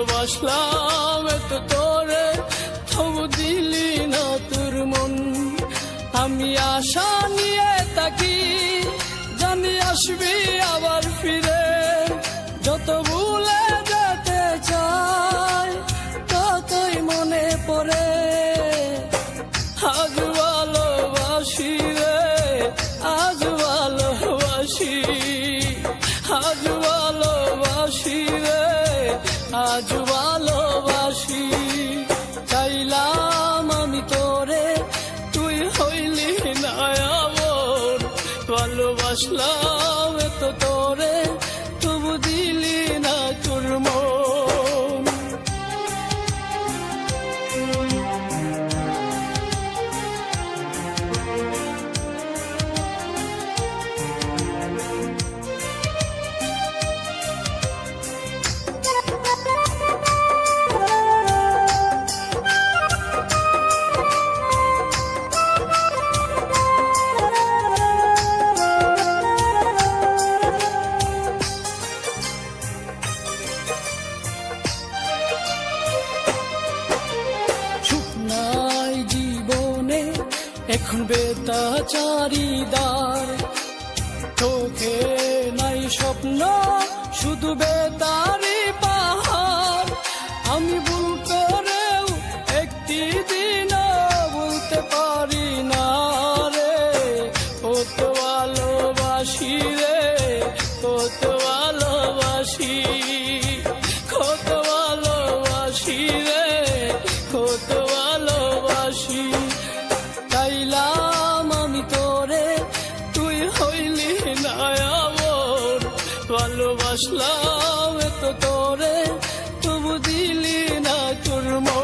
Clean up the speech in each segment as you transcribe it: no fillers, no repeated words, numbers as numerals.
ভালোবাসলাম এত তোরে, তবু দিলি না তোর মন। আমি আশা নিয়ে থাকি, জানি আসবি আবার ফিরে। যত ভুলে যেতে চাই, ততই মনে পড়ে। আজ ভালোবাসি রে, আজ ভালোবাসি, আজ ভালোবাসি রে, আজ ভালোবাসি। চাইলাম আমি তোরে, তুই হইলি না আমার। ভালোবাসলাম এত তোরে, তবু দিলি না তোর মন। এখন বেতাচারিদার চোখে নাই স্বপ্ন, শুধু বেতারি পাহাড়। আমি ভুল করেও একটি দিনও বলতে পারি না রে, কত ভালোবাসি রে, কত ভালোবাসি, কত ভালোবাসি রে, কত ভালোবাসি। চাইলাম আমি তোরে, তুই হইলি না আমার। ভালোবাসলাম এত তোরে, তবু দিলি না তোর মন।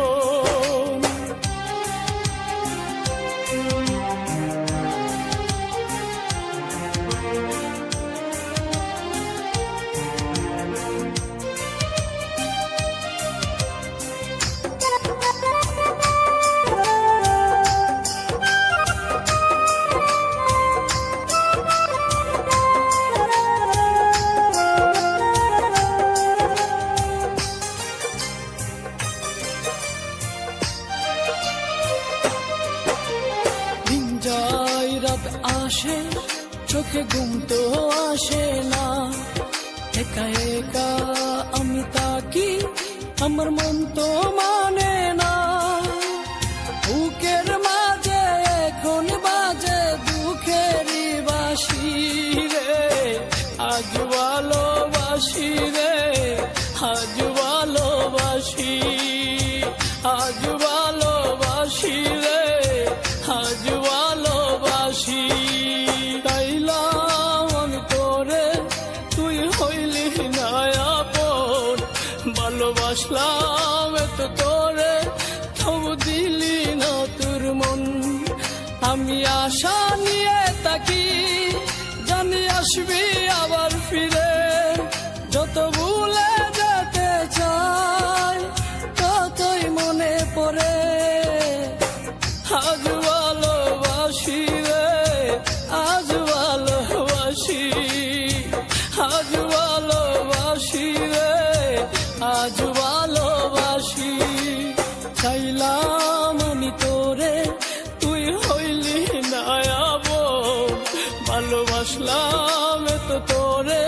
রাত আসে, চোখে ঘুম তো আসে না। একা একা আমি তাকি, আমার মন তো মানে না। বুকের মাঝে এখন বাজে দুঃখেরই বাঁশি রে। আজ ভালোবাসি রে, আজ ভালোবাসি, আজ ভালোবাসি রে, আজ ভালোবাসি। চাইলাম আমি তোরে, তুই হইলি না আপন। ভালোবাসলাম এত তোরে, তবু দিলি না তোর মন। আমি আশা নিয়ে থাকি, জানি আসবি আবার ফিরে। যত ভুলে যেতে চাই, ততই মনে পড়ে। আজ ভালোবাসি রে, আজ ভালোবাসি, আজ ভালোবাসি রে, আজ ভালোবাসি। চাইলাম আমি তোরে, তুই হইলি না আপন। ভালোবাসলাম এত তোরে,